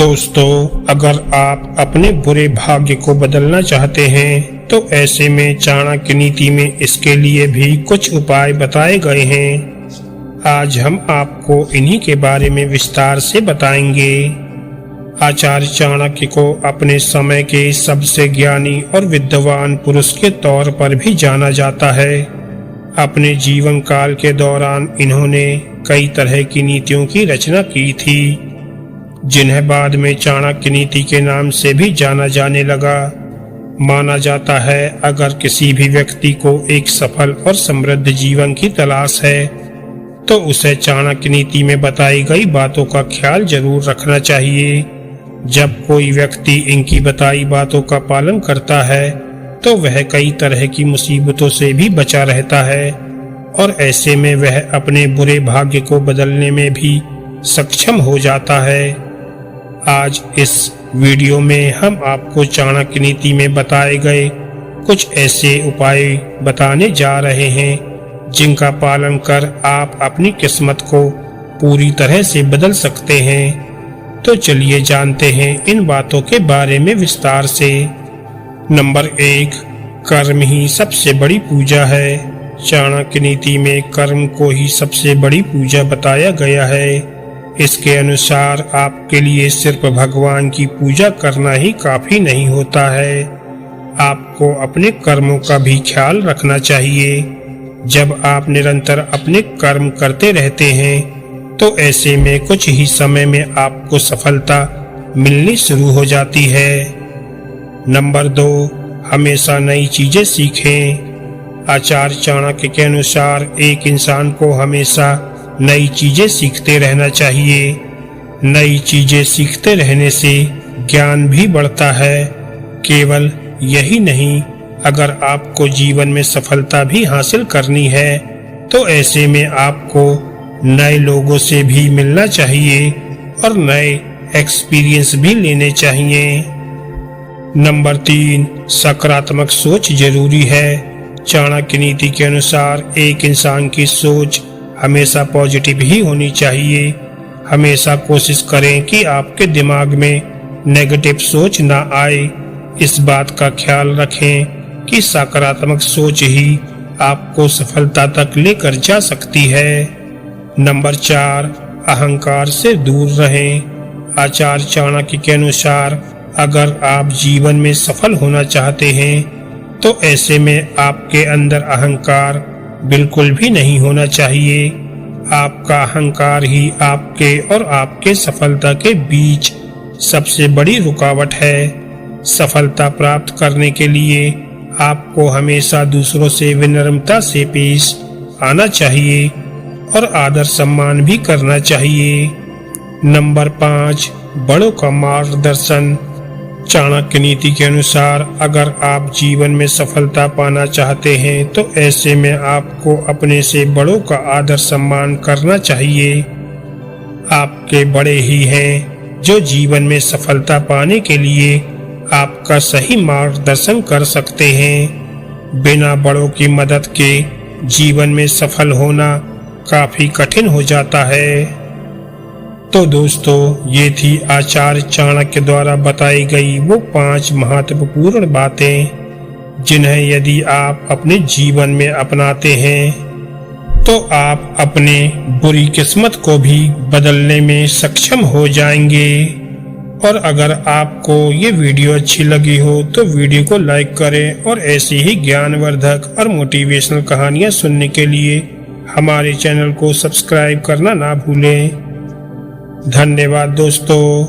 दोस्तों, अगर आप अपने बुरे भाग्य को बदलना चाहते हैं तो ऐसे में चाणक्य नीति में इसके लिए भी कुछ उपाय बताए गए हैं। आज हम आपको इन्हीं के बारे में विस्तार से बताएंगे। आचार्य चाणक्य को अपने समय के सबसे ज्ञानी और विद्वान पुरुष के तौर पर भी जाना जाता है। अपने जीवन काल के दौरान इन्होंने कई तरह की नीतियों की रचना की थी, जिन्हें बाद में चाणक्य नीति के नाम से भी जाना जाने लगा। माना जाता है अगर किसी भी व्यक्ति को एक सफल और समृद्ध जीवन की तलाश है तो उसे चाणक्य नीति में बताई गई बातों का ख्याल जरूर रखना चाहिए। जब कोई व्यक्ति इनकी बताई बातों का पालन करता है तो वह कई तरह की मुसीबतों से भी बचा रहता है और ऐसे में वह अपने बुरे भाग्य को बदलने में भी सक्षम हो जाता है। आज इस वीडियो में हम आपको चाणक्य नीति में बताए गए कुछ ऐसे उपाय बताने जा रहे हैं जिनका पालन कर आप अपनी किस्मत को पूरी तरह से बदल सकते हैं। तो चलिए जानते हैं इन बातों के बारे में विस्तार से। नंबर 1, कर्म ही सबसे बड़ी पूजा है। चाणक्य नीति में कर्म को ही सबसे बड़ी पूजा बताया गया है। इसके अनुसार आपके लिए सिर्फ भगवान की पूजा करना ही काफी नहीं होता है, आपको अपने कर्मों का भी ख्याल रखना चाहिए। जब आप निरंतर अपने कर्म करते रहते हैं तो ऐसे में कुछ ही समय में आपको सफलता मिलनी शुरू हो जाती है। नंबर 2, हमेशा नई चीजें सीखें। आचार्य चाणक्य के अनुसार एक इंसान को हमेशा नई चीजें सीखते रहना चाहिए। नई चीजें सीखते रहने से ज्ञान भी बढ़ता है। केवल यही नहीं, अगर आपको जीवन में सफलता भी हासिल करनी है तो ऐसे में आपको नए लोगों से भी मिलना चाहिए और नए एक्सपीरियंस भी लेने चाहिए। नंबर 3, सकारात्मक सोच जरूरी है। चाणक्य नीति के अनुसार एक इंसान की सोच हमेशा पॉजिटिव ही होनी चाहिए। हमेशा कोशिश करें कि आपके दिमाग में नेगेटिव सोच ना आए। इस बात का ख्याल रखें कि सकारात्मक सोच ही आपको सफलता तक लेकर जा सकती है। नंबर 4, अहंकार से दूर रहें। आचार्य चाणक्य के अनुसार अगर आप जीवन में सफल होना चाहते हैं तो ऐसे में आपके अंदर अहंकार बिल्कुल भी नहीं होना चाहिए। आपका अहंकार ही आपके और आपके सफलता के बीच सबसे बड़ी रुकावट है। सफलता प्राप्त करने के लिए आपको हमेशा दूसरों से विनम्रता से पेश आना चाहिए और आदर सम्मान भी करना चाहिए। नंबर 5, बड़ों का मार्गदर्शन। चाणक्य नीति के अनुसार अगर आप जीवन में सफलता पाना चाहते हैं तो ऐसे में आपको अपने से बड़ों का आदर सम्मान करना चाहिए। आपके बड़े ही हैं जो जीवन में सफलता पाने के लिए आपका सही मार्गदर्शन कर सकते हैं। बिना बड़ों की मदद के जीवन में सफल होना काफी कठिन हो जाता है। तो दोस्तों, ये थी आचार्य चाणक्य द्वारा बताई गई वो 5 महत्वपूर्ण बातें जिन्हें यदि आप अपने जीवन में अपनाते हैं तो आप अपने बुरी किस्मत को भी बदलने में सक्षम हो जाएंगे। और अगर आपको ये वीडियो अच्छी लगी हो तो वीडियो को लाइक करें और ऐसी ही ज्ञानवर्धक और मोटिवेशनल कहानियां सुनने के लिए हमारे चैनल को सब्सक्राइब करना ना भूलें। धन्यवाद दोस्तों।